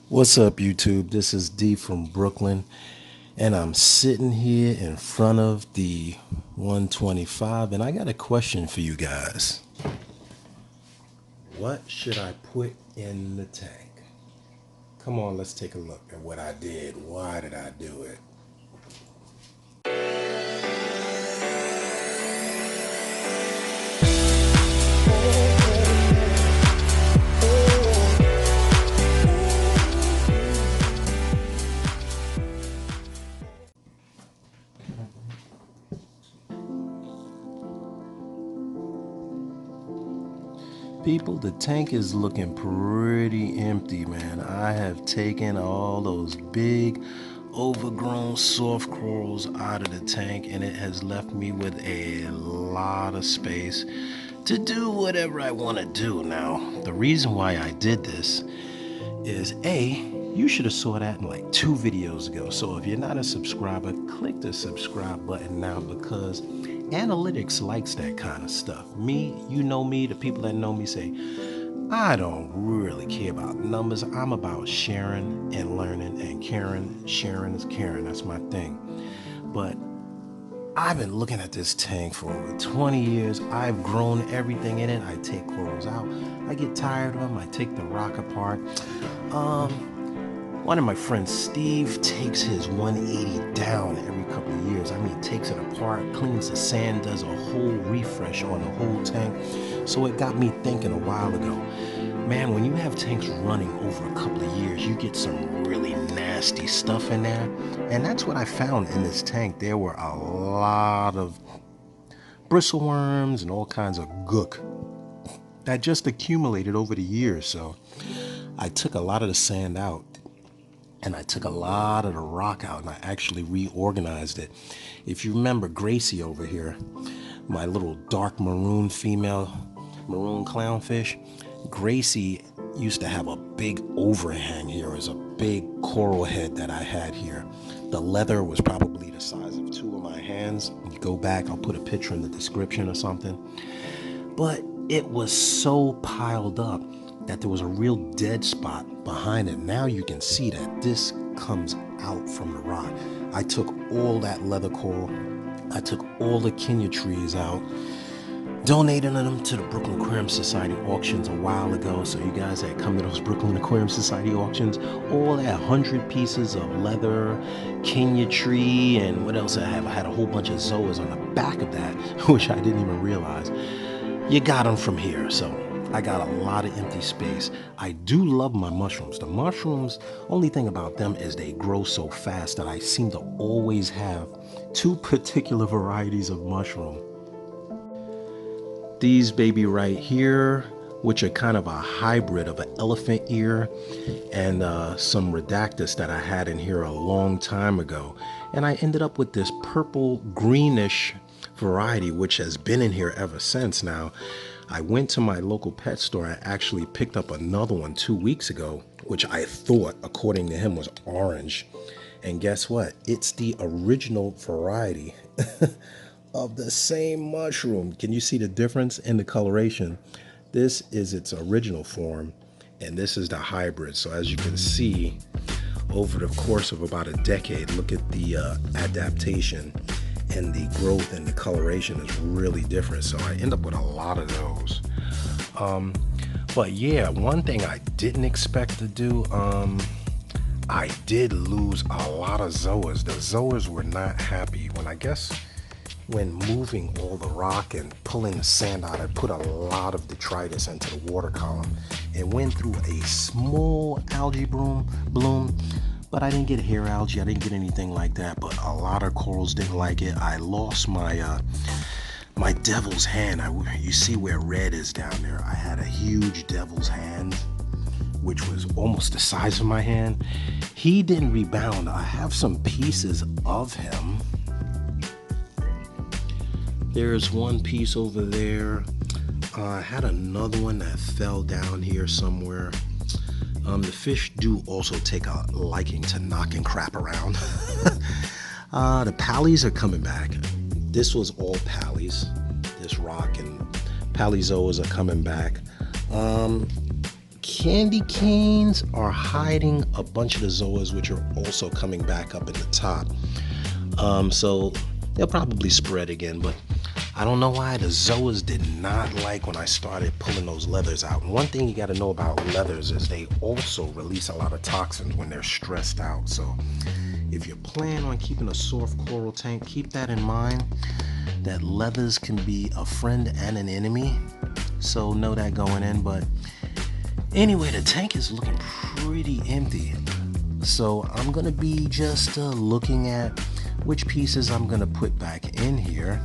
What's up, YouTube? This is D from Brooklyn, and I'm sitting here in front of the 125, and I got a question for you guys. What should I put in the tank? Come on, let's take a look at what I did. Why did I do it? People, the tank is looking pretty empty, man. I have taken all those big, overgrown soft corals out of the tank, and it has left me with a lot of space to do whatever I want to do. Now, the reason why I did this is you should have saw that in like 2 videos ago. So if you're not a subscriber, click the subscribe button now, because analytics likes that kind of stuff. You know me, the people that know me say, I don't really care about numbers. I'm about sharing and learning and caring. Sharing is caring. That's my thing. But I've been looking at this tank for over 20 years. I've grown everything in it. I take corals out. I get tired of them. I take the rock apart. One of my friends, Steve, takes his 180 down every couple of years. I mean, takes it apart, cleans the sand, does a whole refresh on the whole tank. So it got me thinking a while ago, man, when you have tanks running over a couple of years, you get some really nasty stuff in there. And that's what I found in this tank. There were a lot of bristleworms and all kinds of gook that just accumulated over the years. So I took a lot of the sand out, and I took a lot of the rock out, and I actually reorganized it. If you remember Gracie over here, my little dark maroon female maroon clownfish, Gracie used to have a big overhang here. It was a big coral head that I had here. The leather was probably the size of 2 of my hands. You go back, I'll put a picture in the description or something. But it was so piled up that there was a real dead spot behind it. Now you can see that this comes out from the rock. I took all that leather coral, I took all the Kenya trees out, donated them to the Brooklyn Aquarium Society auctions a while ago. So you guys that come to those Brooklyn Aquarium Society auctions, all that 100 pieces of leather, Kenya tree, and what else I have? I had a whole bunch of zoas on the back of that, which I didn't even realize. You got them from here. So I got a lot of empty space. I do love my mushrooms. The mushrooms, only thing about them is they grow so fast that I seem to always have 2 particular varieties of mushroom. These baby right here, which are kind of a hybrid of an elephant ear and some redactus that I had in here a long time ago. And I ended up with this purple greenish variety, which has been in here ever since. Now, I went to my local pet store. I actually picked up another one 2 weeks ago, which I thought, according to him, was orange. And guess what? It's the original variety of the same mushroom. Can you see the difference in the coloration? This is its original form, and this is the hybrid. So as you can see, over the course of about a decade, look at the adaptation, and the growth and the coloration is really different. So I end up with a lot of those. But yeah, one thing I didn't expect to do, I did lose a lot of zoas. The zoas were not happy when moving all the rock and pulling the sand out. I put a lot of detritus into the water column. It went through a small algae bloom, but I didn't get hair algae. I didn't get anything like that, but a lot of corals didn't like it. I lost my my devil's hand. You see where red is down there? I had a huge devil's hand, which was almost the size of my hand. He didn't rebound. I have some pieces of him. There's one piece over there. I had another one that fell down here somewhere. The fish do also take a liking to knocking crap around. The pallies are coming back. This was all pallies. This rock and pallizoas are coming back. candy canes are hiding a bunch of the zoas, which are also coming back up at the top. So they'll probably spread again, but I don't know why the zoas did not like when I started pulling those leathers out. And one thing you got to know about leathers is they also release a lot of toxins when they're stressed out. So if you plan on keeping a soft coral tank, keep that in mind, that leathers can be a friend and an enemy. So know that going in. But anyway, the tank is looking pretty empty. So I'm going to be just looking at which pieces I'm going to put back in here.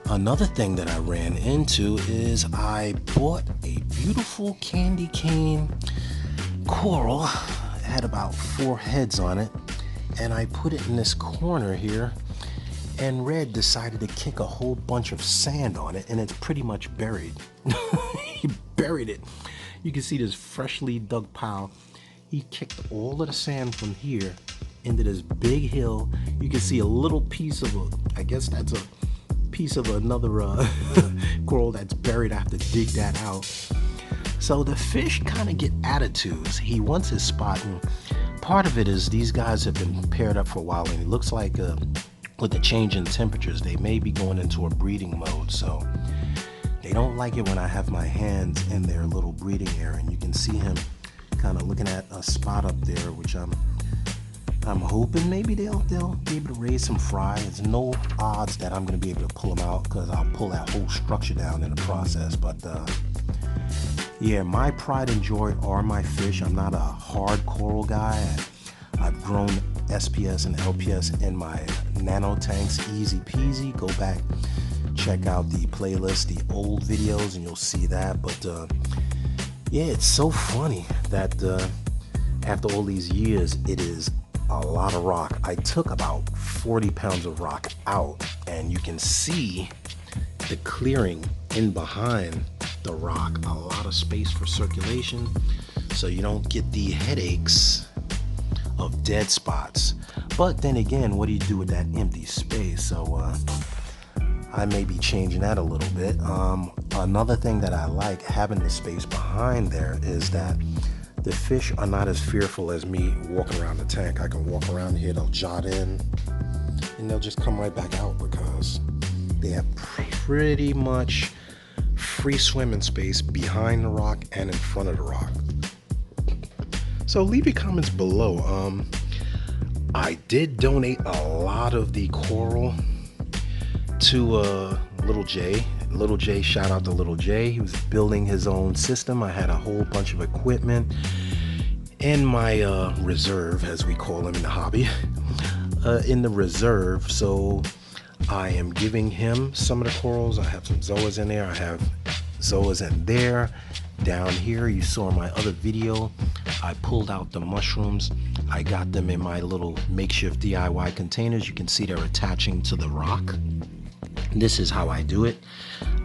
Another thing that I ran into is I bought a beautiful candy cane coral. It had about 4 heads on it, and I put it in this corner here, and Red decided to kick a whole bunch of sand on it, and it's pretty much buried. He buried it. You can see this freshly dug pile. He kicked all of the sand from here into this big hill. You can see a little piece of I guess that's a piece of another coral that's buried. I have to dig that out. So the fish kind of get attitudes. He wants his spot, and part of it is these guys have been paired up for a while, and it looks like with the change in temperatures, they may be going into a breeding mode. So they don't like it when I have my hands in their little breeding area, and you can see him kind of looking at a spot up there, which I'm hoping maybe they'll be able to raise some fry. There's no odds that I'm going to be able to pull them out, because I'll pull that whole structure down in the process. But yeah, my pride and joy are my fish. I'm not a hard coral guy. I've grown SPS and LPS in my nano tanks, easy peasy. Go back, check out the playlist, the old videos, and you'll see that. But yeah, it's so funny that after all these years, it is a lot of rock. I took about 40 pounds of rock out, and you can see the clearing in behind the rock. A lot of space for circulation, so you don't get the headaches of dead spots. But then again, what do you do with that empty space? So I may be changing that a little bit. Another thing that I like having the space behind there is that the fish are not as fearful as me walking around the tank. I can walk around here, they'll jot in, and they'll just come right back out, because they have pretty much free swimming space behind the rock and in front of the rock. So leave your comments below. I did donate a lot of the coral to Little J. Little J, shout out to Little J. He was building his own system. I had a whole bunch of equipment in my reserve, as we call them in the hobby, in the reserve. So I am giving him some of the corals. I have some zoas in there. I have zoas in there. Down here, you saw in my other video, I pulled out the mushrooms. I got them in my little makeshift DIY containers. You can see they're attaching to the rock. This is how I do it.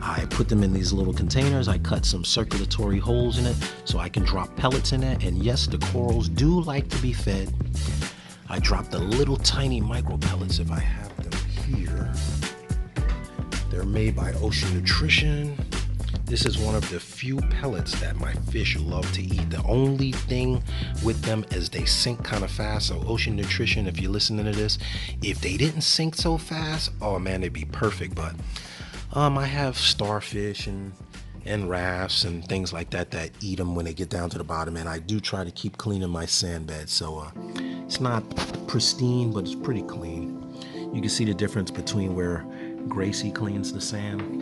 I put them in these little containers. I cut some circulatory holes in it so I can drop pellets in it. And yes, the corals do like to be fed. I drop the little tiny micro pellets if I have them here. They're made by Ocean Nutrition. This is one of the few pellets that my fish love to eat. The only thing with them is they sink kind of fast. So Ocean Nutrition, if you're listening to this, if they didn't sink so fast, oh man, they'd be perfect. But I have starfish and rafts and things like that that eat them when they get down to the bottom. And I do try to keep cleaning my sand bed. So it's not pristine, but it's pretty clean. You can see the difference between where Gracie cleans the sand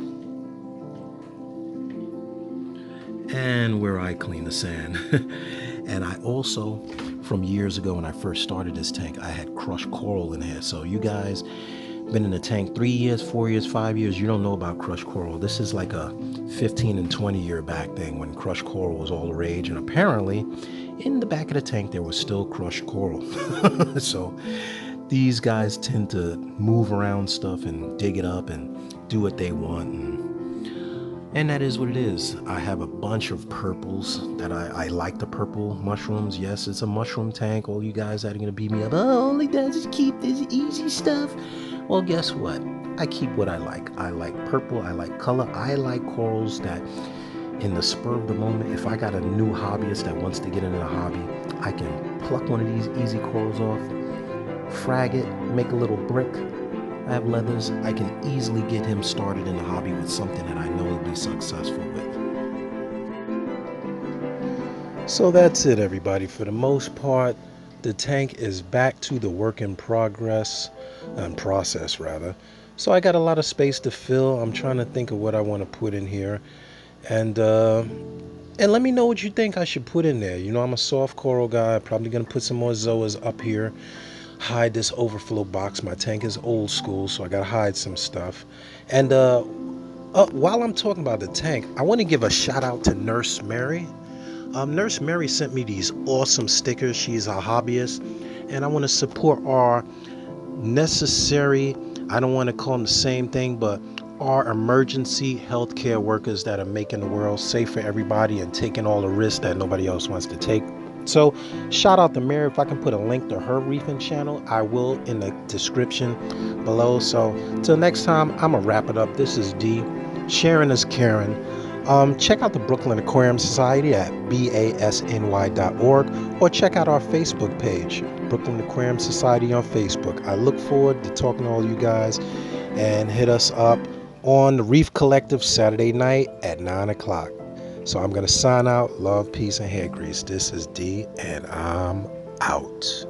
and where I clean the sand. And I also, from years ago when I first started this tank, I had crushed coral in here. So you guys been in the tank 3 years, 4 years, 5 years, you don't know about crushed coral. This is like a 15 and 20 year back thing when crushed coral was all the rage. And apparently in the back of the tank there was still crushed coral. So these guys tend to move around stuff and dig it up and do what they want, and that is what it is. I have a bunch of purples that I like the purple mushrooms. Yes, it's a mushroom tank. All you guys that are gonna beat me up, oh, all he does is keep this easy stuff. Well, guess what? I keep what I like. I like purple, I like color, I like corals that in the spur of the moment, if I got a new hobbyist that wants to get into the hobby, I can pluck one of these easy corals off, frag it, make a little brick. I have leathers. I can easily get him started in the hobby with something that I know he'll be successful with. So that's it, everybody. For the most part, the tank is back to the work in progress, process rather. So I got a lot of space to fill. I'm trying to think of what I want to put in here, and let me know what you think I should put in there. You know, I'm a soft coral guy. Probably gonna put some more zoas up here. Hide this overflow box. My tank is old school, so I gotta hide some stuff. And while I'm talking about the tank, I want to give a shout out to Nurse Mary. Nurse Mary sent me these awesome stickers. She's a hobbyist, and I want to support our necessary, I don't want to call them the same thing, but our emergency healthcare workers that are making the world safe for everybody and taking all the risks that nobody else wants to take. So shout out to Mary. If I can put a link to her reefing channel, I will in the description below. So till next time, I'm gonna wrap it up. This is D. Sharing is Karen. Check out the Brooklyn Aquarium Society at basny.org, or check out our Facebook page, Brooklyn Aquarium Society on Facebook. I look forward to talking to all you guys, and hit us up on the Reef Collective Saturday night at 9 o'clock. So I'm going to sign out. Love, peace, and hair grease. This is D, and I'm out.